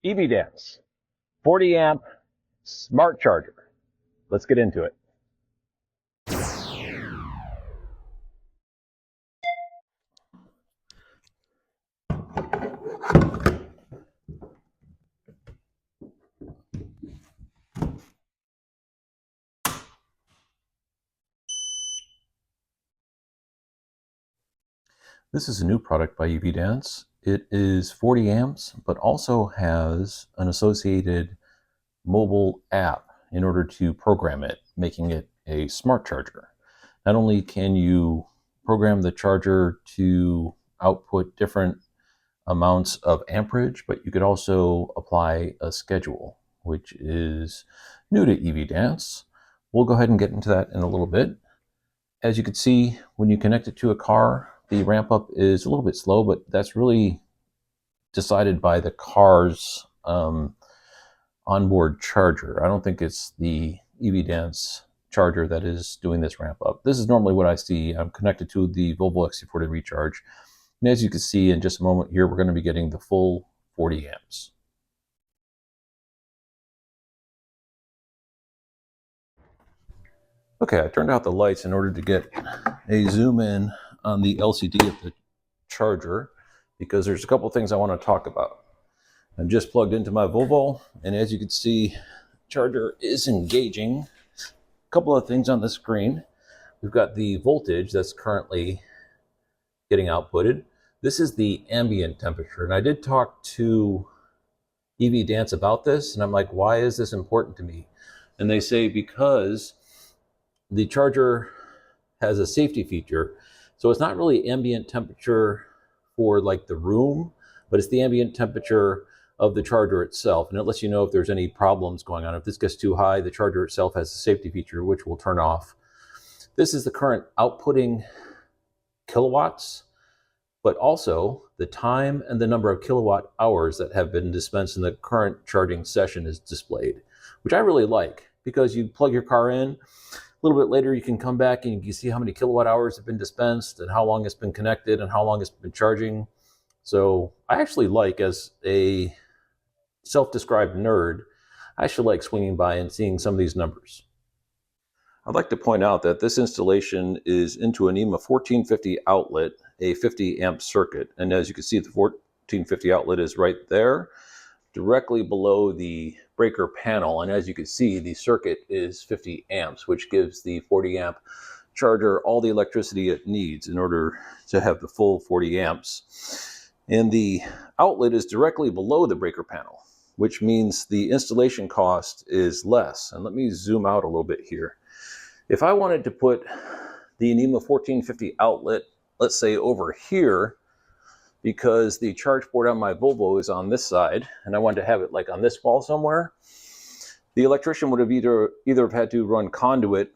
EVDANCE 40 amp smart charger. Let's get into it. This is a new product by EVDANCE. It is 40 amps, but also has an associated mobile app in order to program it, making it a smart charger. Not only can you program the charger to output different amounts of amperage, but you could also apply a schedule, which is new to EVDANCE. We'll go ahead and get into that in a little bit. As you can see, when you connect it to a car, the ramp up is a little bit slow, but that's really decided by the car's onboard charger. I don't think it's the EVDANCE charger that is doing this ramp up. This is normally what I see. I'm connected to the Volvo XC40 Recharge. And as you can see in just a moment here, we're going to be getting the full 40 amps. Okay, I turned out the lights in order to get a zoom in on the LCD of the charger because there's a couple things I want to talk about. I'm just plugged into my Volvo, and as you can see, the charger is engaging. A couple of things on the screen. We've got the voltage that's currently getting outputted. This is the ambient temperature, and I did talk to EVDANCE about this, and I'm like, why is this important to me? And they say because the charger has a safety feature, so it's not really ambient temperature for like the room, but it's the ambient temperature of the charger itself, and it lets you know if there's any problems going on. If this gets too high, the charger itself has a safety feature which will turn off. This is the current outputting kilowatts, but also the time and the number of kilowatt hours that have been dispensed in the current charging session is displayed, which I really like, because you plug your car in, a little bit later you can come back and you can see how many kilowatt hours have been dispensed and how long it's been connected and how long it's been charging. So I actually like, as a self-described nerd, I actually like swinging by and seeing some of these numbers. I'd like to point out that this installation is into an NEMA 1450 outlet, a 50 amp circuit. And as you can see, the 1450 outlet is right there, directly below the breaker panel. And as you can see, the circuit is 50 amps, which gives the 40 amp charger all the electricity it needs in order to have the full 40 amps. And the outlet is directly below the breaker panel, which means the installation cost is less. And let me zoom out a little bit here. If I wanted to put the NEMA 1450 outlet, let's say over here, because the charge port on my Volvo is on this side, and I wanted to have it like on this wall somewhere, the electrician would have either have had to run conduit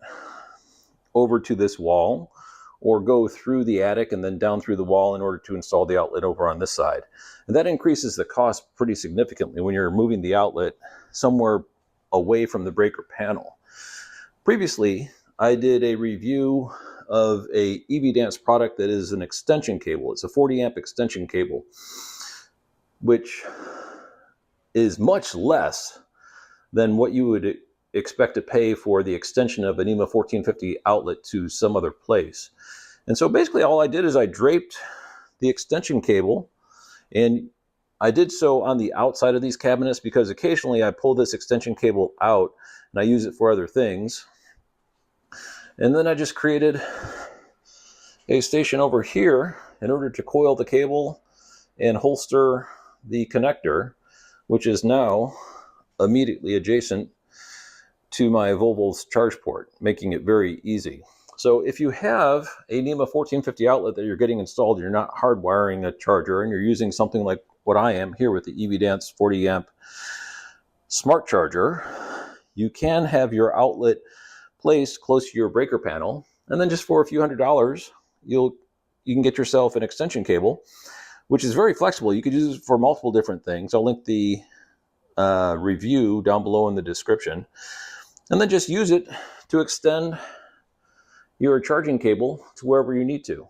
over to this wall, or go through the attic and then down through the wall in order to install the outlet over on this side. And that increases the cost pretty significantly when you're moving the outlet somewhere away from the breaker panel. Previously, I did a review of a EVDANCE product that is an extension cable. It's a 40 amp extension cable, which is much less than what you would expect to pay for the extension of a NEMA 1450 outlet to some other place. And so basically all I did is I draped the extension cable, and I did so on the outside of these cabinets because occasionally I pull this extension cable out and I use it for other things. And then I just created a station over here in order to coil the cable and holster the connector, which is now immediately adjacent to my Volvo's charge port, making it very easy. So if you have a NEMA 1450 outlet that you're getting installed, you're not hardwiring a charger, and you're using something like what I am here with the EVDANCE 40 amp smart charger, you can have your outlet placed close to your breaker panel, and then just for a few $100s, you can get yourself an extension cable, which is very flexible. You could use it for multiple different things. I'll link the review down below in the description, and then just use it to extend your charging cable to wherever you need to.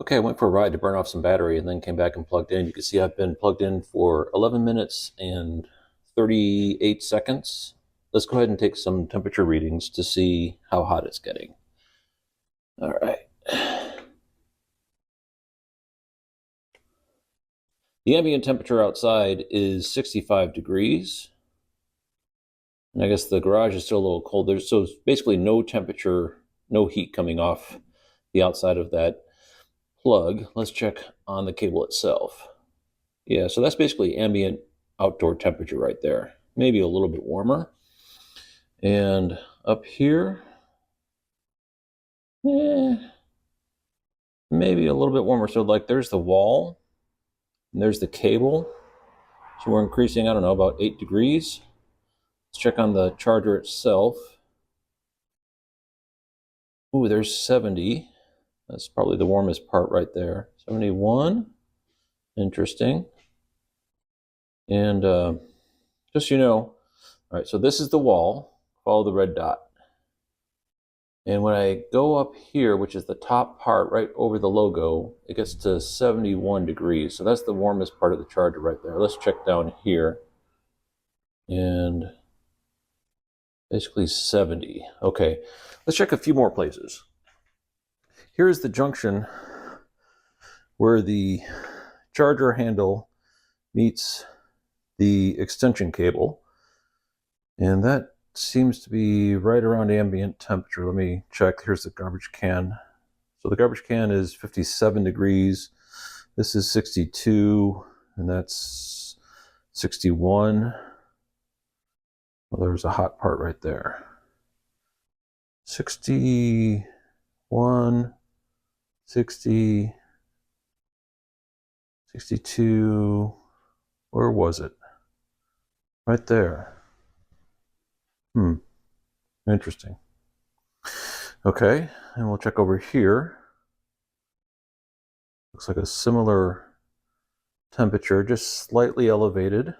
Okay, I went for a ride to burn off some battery and then came back and plugged in. You can see I've been plugged in for 11 minutes and 38 seconds. Let's go ahead and take some temperature readings to see how hot it's getting. All right. The ambient temperature outside is 65 degrees. And I guess the garage is still a little cold. So basically no temperature, no heat coming off the outside of that plug. Let's check on the cable itself. Yeah, so that's basically ambient outdoor temperature right there. Maybe a little bit warmer. And up here, maybe a little bit warmer. So like there's the wall and there's the cable. So we're increasing, I don't know, about 8 degrees. Let's check on the charger itself. Ooh, there's 70. That's probably the warmest part right there. 71. Interesting. And just so you know, all right, so this is the wall. Follow the red dot. And when I go up here, which is the top part right over the logo, it gets to 71 degrees. So that's the warmest part of the charger right there. Let's check down here. And basically 70. Okay, let's check a few more places. Here's the junction where the charger handle meets the extension cable. And that seems to be right around ambient temperature. Let me check. Here's the garbage can. So the garbage can is 57 degrees. This is 62, and that's 61. Well, there's a hot part right there. 61, 60, 62. Where was it? Right there. Interesting. Okay, and we'll check over here. Looks like a similar temperature, just slightly elevated.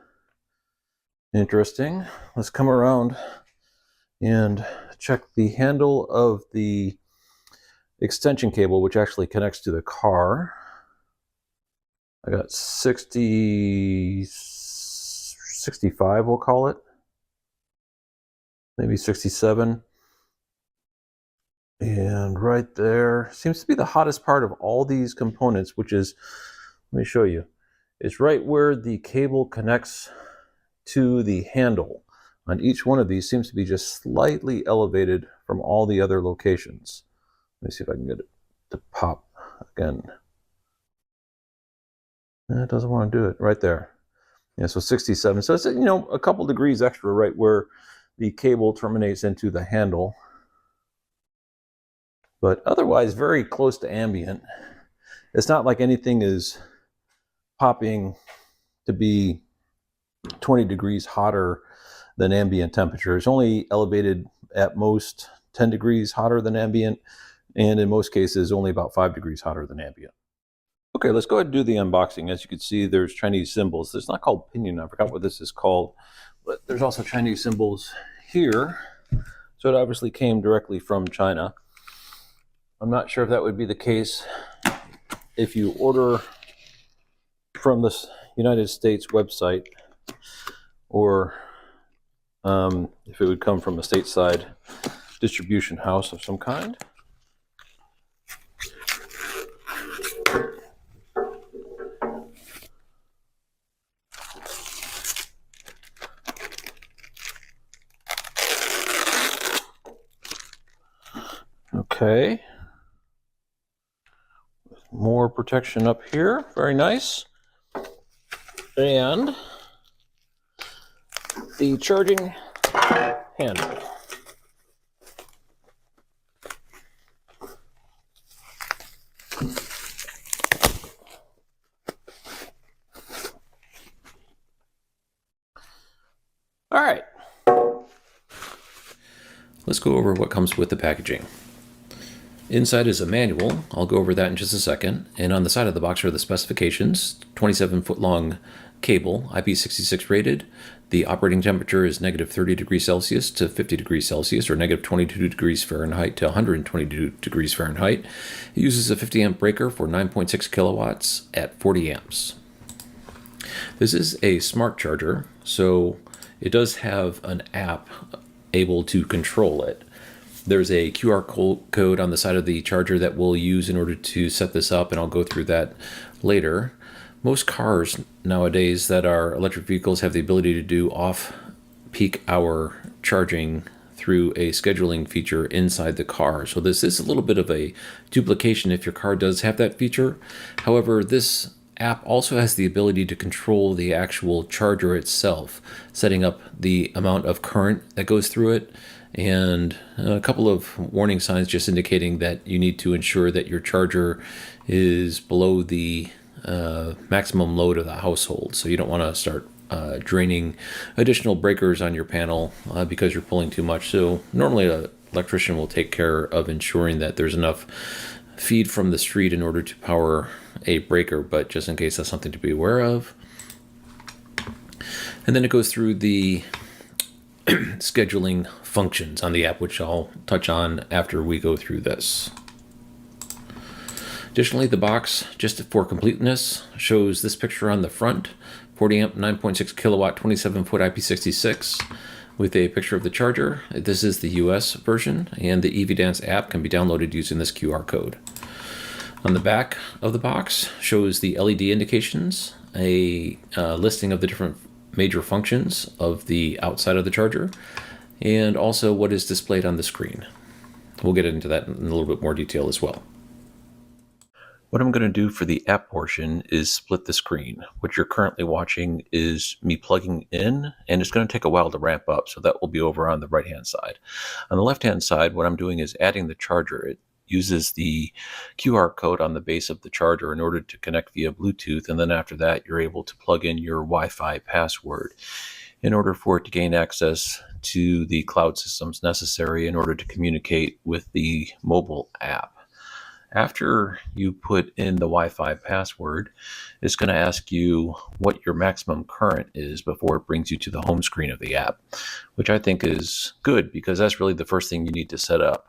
Interesting. Let's come around and check the handle of the extension cable, which actually connects to the car. I got 65, we'll call it. Maybe 67. And right there seems to be the hottest part of all these components, which is, let me show you. It's right where the cable connects to the handle. On each one of these seems to be just slightly elevated from all the other locations. Let me see if I can get it to pop again. It doesn't want to do it right there. Yeah, so 67. So it's, you know, a couple degrees extra right where the cable terminates into the handle. But otherwise very close to ambient. It's not like anything is popping to be 20 degrees hotter than ambient temperature. It's only elevated at most 10 degrees hotter than ambient, and in most cases only about 5 degrees hotter than ambient. Okay, let's go ahead and do the unboxing. As you can see, there's Chinese symbols. It's not called pinion. I forgot what this is called, but there's also Chinese symbols here. So it obviously came directly from China. I'm not sure if that would be the case if you order from the United States website, or if it would come from a stateside distribution house of some kind. Okay. More protection up here. Very nice. And the charging handle. All right. Let's go over what comes with the packaging. Inside is a manual. I'll go over that in just a second. And on the side of the box are the specifications, 27-foot long cable, IP66 rated. The operating temperature is negative 30 degrees Celsius to 50 degrees Celsius, or negative 22 degrees Fahrenheit to 122 degrees Fahrenheit. It uses a 50 amp breaker for 9.6 kilowatts at 40 amps. This is a smart charger, so it does have an app able to control it. There's a QR code on the side of the charger that we'll use in order to set this up, and I'll go through that later. Most cars nowadays that are electric vehicles have the ability to do off-peak hour charging through a scheduling feature inside the car. So this is a little bit of a duplication if your car does have that feature. However, this app also has the ability to control the actual charger itself, setting up the amount of current that goes through it, and a couple of warning signs just indicating that you need to ensure that your charger is below the maximum load of the household. So you don't want to start draining additional breakers on your panel because you're pulling too much. So normally an electrician will take care of ensuring that there's enough feed from the street in order to power a breaker, but just in case, that's something to be aware of. And then it goes through the scheduling functions on the app, which I'll touch on after we go through this. Additionally, the box, just for completeness, shows this picture on the front: 40 amp, 9.6 kilowatt, 27 foot IP66 with a picture of the charger. This is the US version, and the EVDANCE app can be downloaded using this QR code. On the back of the box shows the LED indications, a listing of the different major functions of the outside of the charger, and also what is displayed on the screen. We'll get into that in a little bit more detail as well. What I'm going to do for the app portion is split the screen. What you're currently watching is me plugging in, and it's going to take a while to ramp up, so that will be over on the right-hand side. On the left-hand side, what I'm doing is adding the charger. It uses the QR code on the base of the charger in order to connect via Bluetooth, and then after that, you're able to plug in your Wi-Fi password in order for it to gain access to the cloud systems necessary in order to communicate with the mobile app. After you put in the Wi-Fi password, it's going to ask you what your maximum current is before it brings you to the home screen of the app, which I think is good because that's really the first thing you need to set up.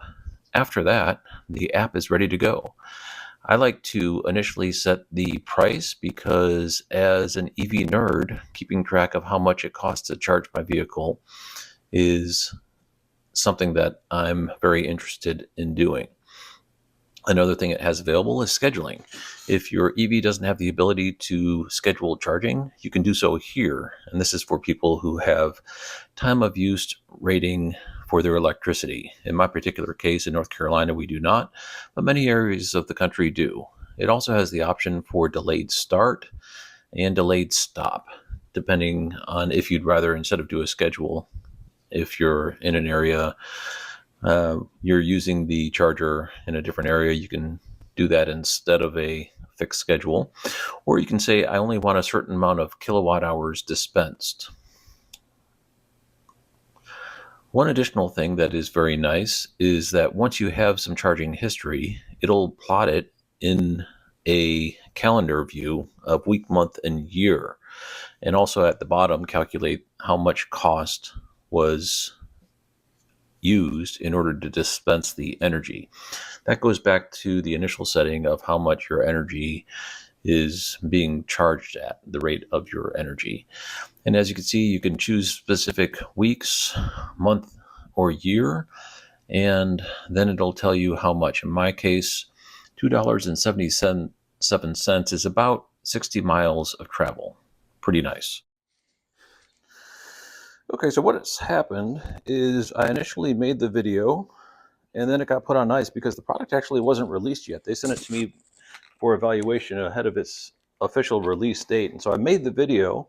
After that, the app is ready to go. I like to initially set the price because as an EV nerd, keeping track of how much it costs to charge my vehicle is something that I'm very interested in doing. Another thing it has available is scheduling. If your EV doesn't have the ability to schedule charging, you can do so here. And this is for people who have time of use rating for their electricity. In my particular case, in North Carolina, we do not, but many areas of the country do. It also has the option for delayed start and delayed stop, depending on if you'd rather, instead of do a schedule, if you're in an area you're using the charger in a different area, you can do that instead of a fixed schedule. Or you can say, I only want a certain amount of kilowatt hours dispensed. One additional thing that is very nice is that once you have some charging history, it'll plot it in a calendar view of week, month, and year. And also at the bottom, calculate how much cost was used in order to dispense the energy. That goes back to the initial setting of how much your energy is being charged at, the rate of your energy. And as you can see, you can choose specific weeks, month, or year, and then it'll tell you how much. In my case, $2.77 is about 60 miles of travel. Pretty nice. Okay, so what has happened is I initially made the video and then it got put on ice because the product actually wasn't released yet. They sent it to me for evaluation ahead of its official release date. And so I made the video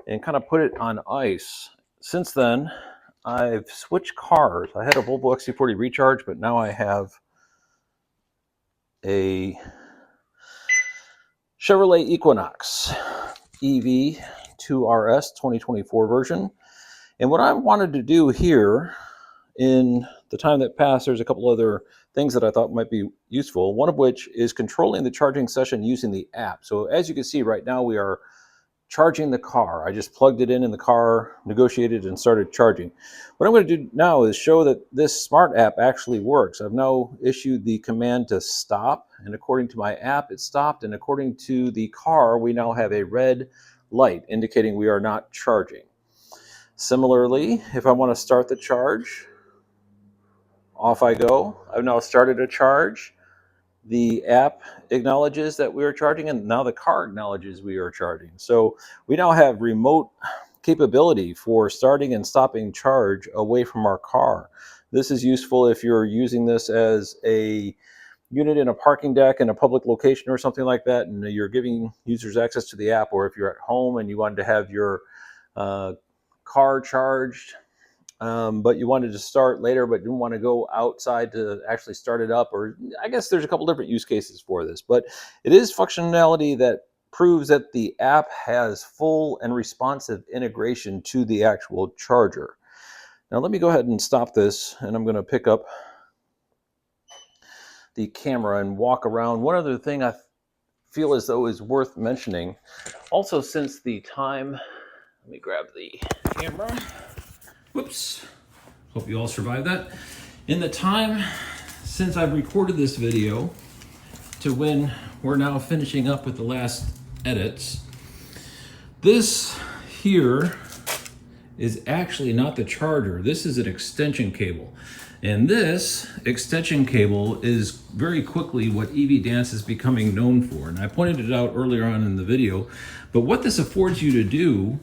and kind of put it on ice. Since then, I've switched cars. I had a Volvo XC40 Recharge, but now I have a Chevrolet Equinox EV 2RS 2024 version. And what I wanted to do here in the time that passed, there's a couple other things that I thought might be useful, one of which is controlling the charging session using the app. So as you can see right now, we are charging the car. I just plugged it in the car, negotiated, and started charging. What I'm going to do now is show that this smart app actually works. I've now issued the command to stop, and according to my app, it stopped, and according to the car, we now have a red light indicating we are not charging. Similarly, if I want to start the charge, off I go. I've now started a charge. The app acknowledges that we are charging, and now the car acknowledges we are charging. So we now have remote capability for starting and stopping charge away from our car. This is useful if you're using this as a unit in a parking deck in a public location or something like that, and you're giving users access to the app, or if you're at home and you wanted to have your car charged, but you wanted to start later but didn't want to go outside to actually start it up, or I guess there's a couple different use cases for this, but it is functionality that proves that the app has full and responsive integration to the actual charger. Now let me go ahead and stop this, and I'm going to pick up the camera and walk around. One other thing I feel as though is worth mentioning, also since the time, let me grab the camera. Whoops, hope you all survived that. In the time since I've recorded this video to when we're now finishing up with the last edits, this here is actually not the charger. This is an extension cable. And this extension cable is very quickly what EVDANCE is becoming known for. And I pointed it out earlier on in the video, but what this affords you to do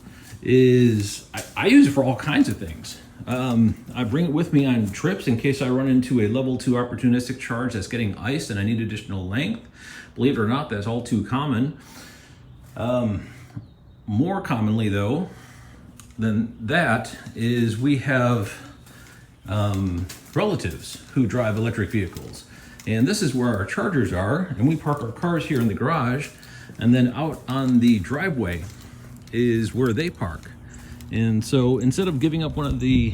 is, I use it for all kinds of things. I bring it with me on trips in case I run into a level 2 opportunistic charge that's getting iced and I need additional length. Believe it or not, that's all too common. More commonly though than that is we have relatives who drive electric vehicles. And this is where our chargers are, and we park our cars here in the garage, and then out on the driveway is where they park. And so instead of giving up one of the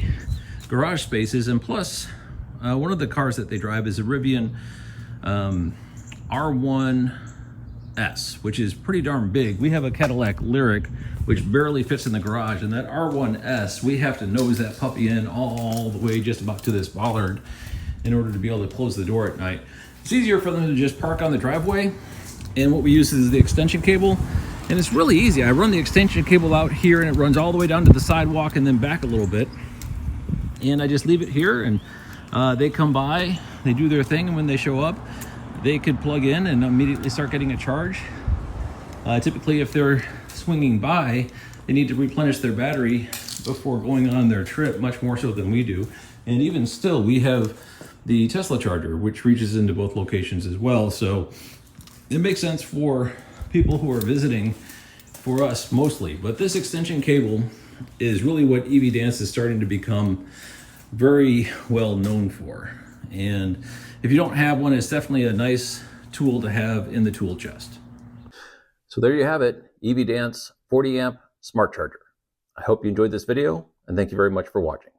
garage spaces, and plus one of the cars that they drive is a Rivian R1S, which is pretty darn big. We have a Cadillac Lyric which barely fits in the garage, and that R1S, we have to nose that puppy in all the way just about to this bollard in order to be able to close the door at night. It's easier for them to just park on the driveway, and what we use is the extension cable. And it's really easy. I run the extension cable out here, and it runs all the way down to the sidewalk and then back a little bit. And I just leave it here, and they come by, they do their thing, and when they show up, they could plug in and immediately start getting a charge. Typically, if they're swinging by, they need to replenish their battery before going on their trip, much more so than we do. And even still, we have the Tesla charger, which reaches into both locations as well. So it makes sense for people who are visiting, for us mostly. But this extension cable is really what EVDANCE is starting to become very well known for. And if you don't have one, it's definitely a nice tool to have in the tool chest. So there you have it, EVDANCE 40 amp smart charger. I hope you enjoyed this video, and thank you very much for watching.